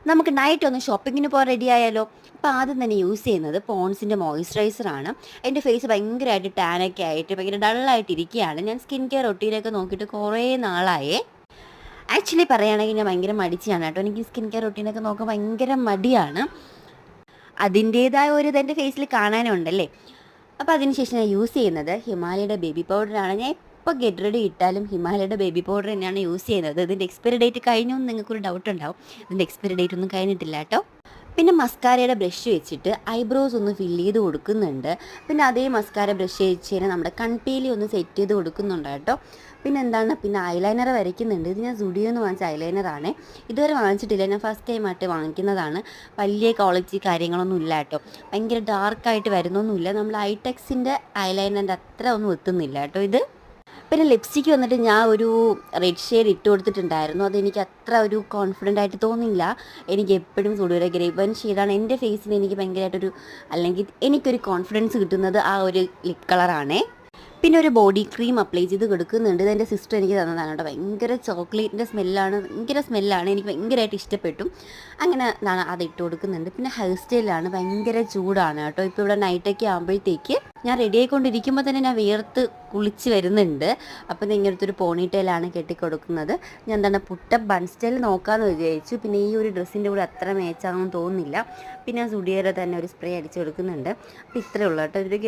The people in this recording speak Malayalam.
നമുക്ക് നൈറ്റ് ഒന്ന് ഷോപ്പിങ്ങിന് പോകാൻ റെഡി ആയാലോ? അപ്പോൾ ആദ്യം തന്നെ യൂസ് ചെയ്യുന്നത് പോൺസിൻ്റെ മോയ്സ്ചറൈസറാണ്. എൻ്റെ ഫേസ് ഭയങ്കരമായിട്ട് ടാനൊക്കെ ആയിട്ട് ഭയങ്കര ഡള്ളായിട്ട് ഇരിക്കുകയാണ്. ഞാൻ സ്കിൻ കെയർ റൊട്ടീനൊക്കെ നോക്കിയിട്ട് കുറേ നാളായേ. ആക്ച്വലി പറയുകയാണെങ്കിൽ ഞാൻ ഭയങ്കര മടിച്ചിയാണ് കേട്ടോ. എനിക്ക് സ്കിൻ കെയർ റൊട്ടീനൊക്കെ നോക്കാൻ ഭയങ്കര മടിയാണ്. അതിൻ്റേതായ ഒരു ഇത് എൻ്റെ ഫേസിൽ കാണാനുണ്ടല്ലേ. അപ്പോൾ അതിനുശേഷം ഞാൻ യൂസ് ചെയ്യുന്നത് ഹിമാലയയുടെ ബേബി പൗഡറാണ്. ഞാൻ എപ്പോൾ ഗെറ്റ് റെഡി ഇട്ടാലും ഹിമാലയയുടെ ബേബി പൗഡർ തന്നെയാണ് യൂസ് ചെയ്യുന്നത്. ഇതിൻ്റെ എക്സ്പയറി ഡേറ്റ് കഴിഞ്ഞു എന്ന് നിങ്ങൾക്കൊരു ഡൗട്ട് ഉണ്ടാവും. ഇതിൻ്റെ എക്സ്പയറി ഡേറ്റ് ഒന്നും കഴിഞ്ഞിട്ടില്ല കേട്ടോ. പിന്നെ മസ്കാരയുടെ ബ്രഷ് വെച്ചിട്ട് ഐബ്രോസ് ഒന്ന് ഫില്ല് ചെയ്ത് കൊടുക്കുന്നുണ്ട്. പിന്നെ അതേ മസ്കാര ബ്രഷ് വെച്ച് കഴിഞ്ഞാൽ നമ്മുടെ കൺപീലി ഒന്ന് സെറ്റ് ചെയ്ത് കൊടുക്കുന്നുണ്ട് കേട്ടോ. പിന്നെ എന്താണ്, പിന്നെ ഐലൈനർ വരയ്ക്കുന്നുണ്ട്. ഇത് ഞാൻ സുഡിയോന്ന് വാങ്ങിച്ച ഐലൈനറാണ്. ഇതുവരെ വാങ്ങിച്ചിട്ടില്ല, ഞാൻ ഫസ്റ്റ് ടൈം ആയിട്ട് വാങ്ങിക്കുന്നതാണ്. വലിയ ക്വാളിറ്റി കാര്യങ്ങളൊന്നും ഇല്ല കേട്ടോ. ഭയങ്കര ഡാർക്കായിട്ട് വരുന്നൊന്നുമില്ല. നമ്മൾ ഐടെക്സിൻ്റെ ഐലൈനറിൻ്റെ അത്ര ഒന്നും എത്തുന്നില്ല കേട്ടോ ഇത്. പിന്നെ ലിപ്സ്റ്റിക്ക് വന്നിട്ട് ഞാൻ ഒരു റെഡ് ഷെയ്ഡ് ഇട്ട് കൊടുത്തിട്ടുണ്ടായിരുന്നു. അതെനിക്ക് അത്ര ഒരു കോൺഫിഡൻ്റ് ആയിട്ട് തോന്നിയില്ല. എനിക്ക് എപ്പോഴും സുഡിയോയുടെ ഗ്രേപ്പ് ഷെയ്ഡാണ് എൻ്റെ ഫേസിന് എനിക്ക് ഭയങ്കരമായിട്ടൊരു, അല്ലെങ്കിൽ എനിക്കൊരു കോൺഫിഡൻസ് കിട്ടുന്നത് ആ ഒരു ലിപ് കളറാണേ. പിന്നെ ഒരു ബോഡി ക്രീം അപ്ലൈ ചെയ്ത് കൊടുക്കുന്നുണ്ട്. ഇതെൻ്റെ സിസ്റ്റർ എനിക്ക് തന്നതാണ് കേട്ടോ. ഭയങ്കര ചോക്ലേറ്റിൻ്റെ സ്മെല്ലാണ്, ഭയങ്കര സ്മെല്ലാണ്, എനിക്ക് ഭയങ്കരമായിട്ട് ഇഷ്ടപ്പെട്ടു. അങ്ങനെ അത് ഇട്ട് കൊടുക്കുന്നുണ്ട്. പിന്നെ ഹെയർ സ്റ്റൈലാണ്, ഭയങ്കര ചൂടാണ് കേട്ടോ. ഇപ്പോൾ ഇവിടെ നൈറ്റൊക്കെ ആകുമ്പോഴത്തേക്ക് ഞാൻ റെഡി ആയിക്കൊണ്ടിരിക്കുമ്പോൾ തന്നെ ഞാൻ വിയർത്ത് കുളിച്ച് വരുന്നുണ്ട്. അപ്പോൾ ഇങ്ങനത്തെ ഒരു പോണിറ്റെയിലാണ് കെട്ടിക്കൊടുക്കുന്നത്. ഞാൻ പുട്ട ബൺ സ്റ്റൈൽ നോക്കാമെന്ന് വിചാരിച്ചു. പിന്നെ ഈ ഒരു ഡ്രസ്സിൻ്റെ കൂടെ അത്ര മേച്ചാണെന്ന് തോന്നുന്നില്ല. പിന്നെ സുഡിയോയുടെ തന്നെ ഒരു സ്പ്രേ അടിച്ച് കൊടുക്കുന്നുണ്ട്. അപ്പോൾ ഇത്രയേ ഉള്ളൂ കേട്ടോ. ഒരു